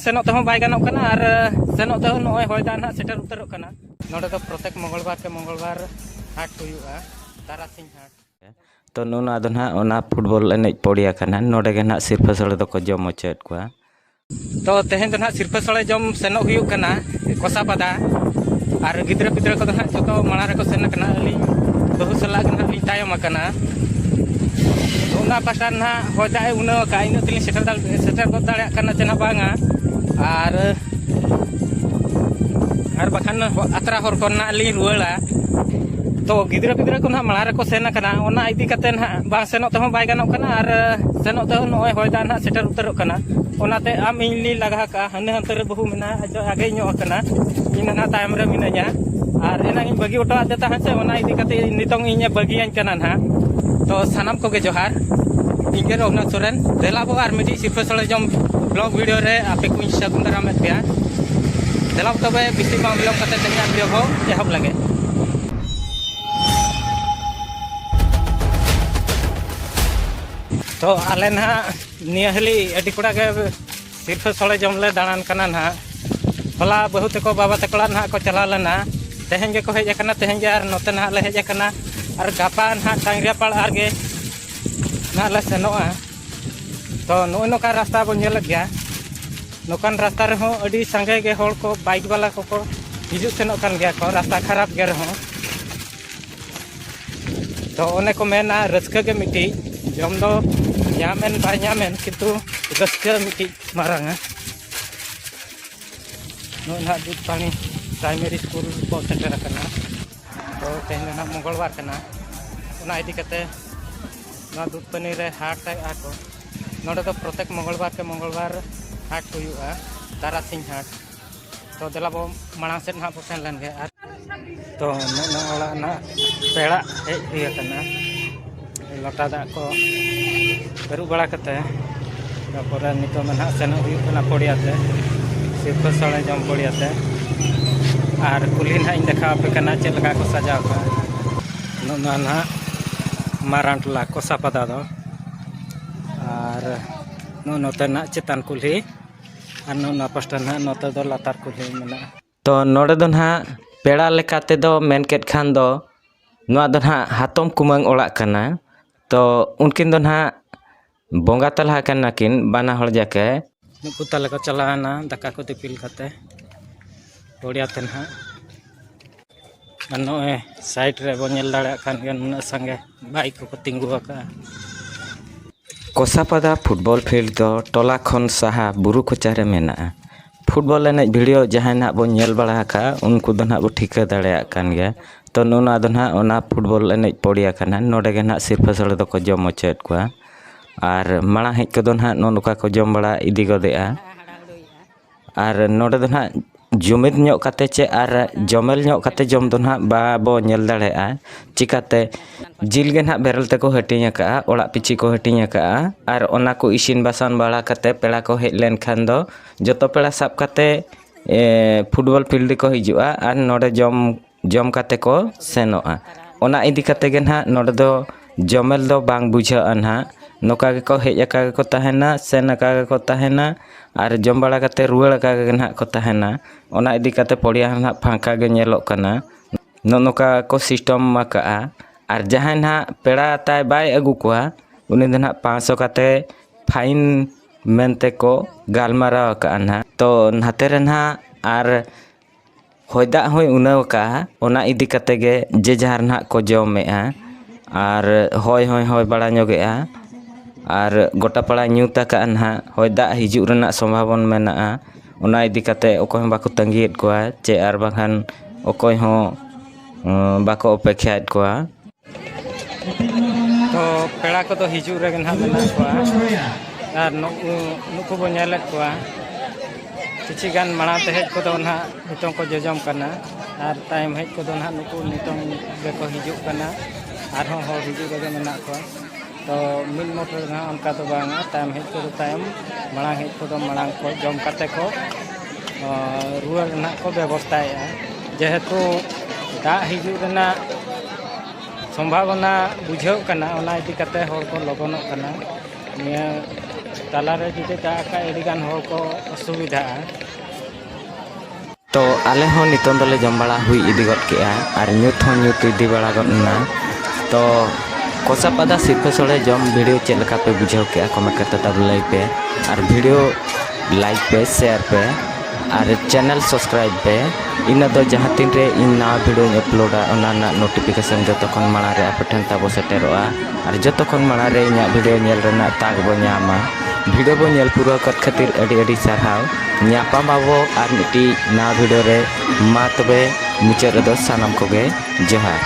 सेनों तेहूं bye गानोग कना और सेनों तेहूं नोय होय दा ना सेटर उतरोग कना। नोडे दो प्रत्येक मंगलवार के मंगलवार हाट हुयुआ तारासिंह हाट। तो नुना दो ना ओना फुटबॉल एनेज पड़िया कना नोडे गे ना सिरफा सड़े दो को जम होचेद कोआ। तो तेहें दो ना सिरफा सड़े जम सेनोग हुयुग कना कोसापादा और गिद्रा पिद्रा को दो ना जतो माणा रे को सेन कना अली बहु सला गे ना तायम कना। ओना पाटा ना होय दा उना का इन तिली सेटर को दाड़े कना चना बांगा और बखान अतरा हर को ना ली रुवाड़ा। तो गिद्रा पिद्रा को ना माणा रे को सेन कना ओना इदी कते ना बा सेनों तेहूं बाय गानोग कना और सेनों तेहूं नोय होय दा ना सेटर उतरोग कना। ओनाते आम इनली लगा का हने हंते रे बहु मेना जो आगे ᱧᱚᱜ कना इन ना तायम रे मिनाया और एना इन बगी ओटो आदे ता हसे ओना इदी कते नितोंग इन बगियान कना ना। तो सानाम को गे जोहार इंगे रघुनाथ सोरेन देलाबो और मिडी सिरफा सड़े जम ब्लॉग वीडियो रे आपे कुछ सगुन दाराम पेया देलाब तबे बिसी बाम ब्लॉग कते तनिया वीडियो को एहब लगे। तो आले ना निहली अडी कोड़ा के सिरफा सड़े जम ले दाणान कना ना होला बहु तको बाबा तकड़ा ना को चला लेना तेहें गे को हेज कना तेहें गे और नोते ना ले हेज कना और गापा ना टांगरिया पाड़ आगे ना ले सेनोआ। तो नो नोका रास्ता बो नेल गया नोकान रास्ता रे हो अडी संगे गे होड़ को बाइक वाला को हिजु सेनोग कान गया को रास्ता खराब गे रहो। तो ओने को मेना रस्का गे मिटी जम दो यामेन बाय यामेन किंतु रस्का मिटी मारांगा। नो ना दूध पानी प्राइमरी स्कूल को सेटर कना। तो तेहें ना मंगलवार कना ओना इदी कते ना दूध पानी रे हाट आको नोडे दो प्रत्येक मंगलवार के मंगलवार हाट हुयुआ तारासिंह हाट। तो देलाबो माणा सेट ना पोसेन लेन गे। तो नो ओला ना पेड़ा हेज हुया कना लटा दा को पेरु बड़ा कते तारपरे नितो ना सेनो हुयुग कना पड़ियाते सिरफा सड़े जम पड़ियाते और कुली ना इन देखा पे कना चेद लगा को सजाव का नो ना मारान टला कोसापादा दो और नो नोते ना चेतान कुली और नो ना पास्टा ना नोते दो लातार कुली मेना। तो नोडे दो ना पेड़ा लेकाते दो मेन केट खान दो नोआ दो ना हातम कुमांग ओड़ा कना। तो उनकिन दो ना बोंगा तलहा कना किन बाना हड़ जाके नुकु तले को चलाना दाका को दिपिल कते पड़ियाते ना नोए साइड रे बो नेल दाड़े खान गे नुना संगे बाइक को तिंगु आका। कोसापादा फुटबॉल फील्ड दो टोला खन साहा बुरु कोचारे मेना। फुटबॉल एनेज वीडियो जहां ना बो नेल बड़ा का उनको दो ना बो ठिका दाड़े कान गे। तो नुना दो ना ओना फुटबॉल एनेज पड़िया कना नोडे गे ना सिरफा सड़े दो को जम होचेद कोआ और माणा हेज को दो ना नोका को जम बड़ा इदी गदेआ और नोडे दो ना जुमिद ᱧᱚᱜ कते चे और जमेल ᱧᱚᱜ कते जम दो ना बाबो नेल दाड़ेआ चिकाते जिल गे ना बेरल ते को हटिंग का ओड़ा पिची को हटिंग का और ओना को इसिन बासान बाड़ा कते पेड़ा को हेज लेन खान दो जतो पेड़ा साब कते फुटबॉल फील्ड को हिजुआ और नोडे जम कते को सेनोआ। ओना इदी कते गे ना नोडे दो जमेल दो बांग बुझाआ ना नोका गे को हेज का को तहेना सेन का को तहेना और जम बड़ा कते रुवाड़ का गे ना को तहेना। ओना इदी कते पड़िया ना फांका गे नेलोग कना नोका को सिस्टम माका और जहां ना पेड़ा ताय बाय अगु कोआ उनी दो ना 500 कते फाइन मेनते को गालमाराव का ना। तो नाते रे ना और होयदा होय उनाव का ओना इदी कते गे जे जहार ना को जमेआ और होय होय होय बड़ा ᱧᱚᱜᱮआ और गोटा पड़ा ᱧᱩᱛ का ना होयदा हिजुग रेना संभावना मेना। ओना इदी कते ओको हम बाको तंगीएद कोआ चे आर बाखान ओकोय हो बाको अपेक्षाएद कोआ। तो पेड़ा को तो हिजुग रे ना मेना कोआ और नुकु बो नेलेद कोआ किछि गान माणा ते हेज को दो ना नितों को जजम कना और टाइम हेज को दो ना नुकु नितों गे को हिजुग कना और हो हिजुग रे मेना कोआ। तो मिल मोटर ना उनका तो बांगा टाइम हेज को टाइम मांग हेज को मांग को जम कते को रुआर ना को व्यवस्था जेहेतु दा हिजुग रेना संभावना बुझाव कना ओना इदी कते होर को लगनोग कना निया तालारे जुदे दाग का एडिगान हो को असुविधा तो आले हो नितों दोले जम बड़ा हुई इदी गद केआ और न्यूट हो न्यूट इदी बड़ा गदना तो कोसा पदा सिर्फ सोले जम वीडियो चेक लगा पे बुझाव केआ कमेंट करते तब लाइक पे और वीडियो लाइक पे शेयर पे और चैनल सब्सक्राइब पे इन दो जहाँ तीन रे इन नवा वीडियो अपलोडा ओना ना नोटिफिकेशन जो तखन माड़ा रे आपठन ताबो सेटेरोआ और जो तखन माड़ा रे इना वीडियो नेल रेना ताग बो ᱧᱟᱢᱟ वीडियो बो नेल पूरा कत खातिर अडी अडी सारहाव ᱧᱟᱯᱟᱢ आबो और मिट्टी नवा वीडियो रे मा तबे मुचाद रे दो सानाम कोगे जोहार।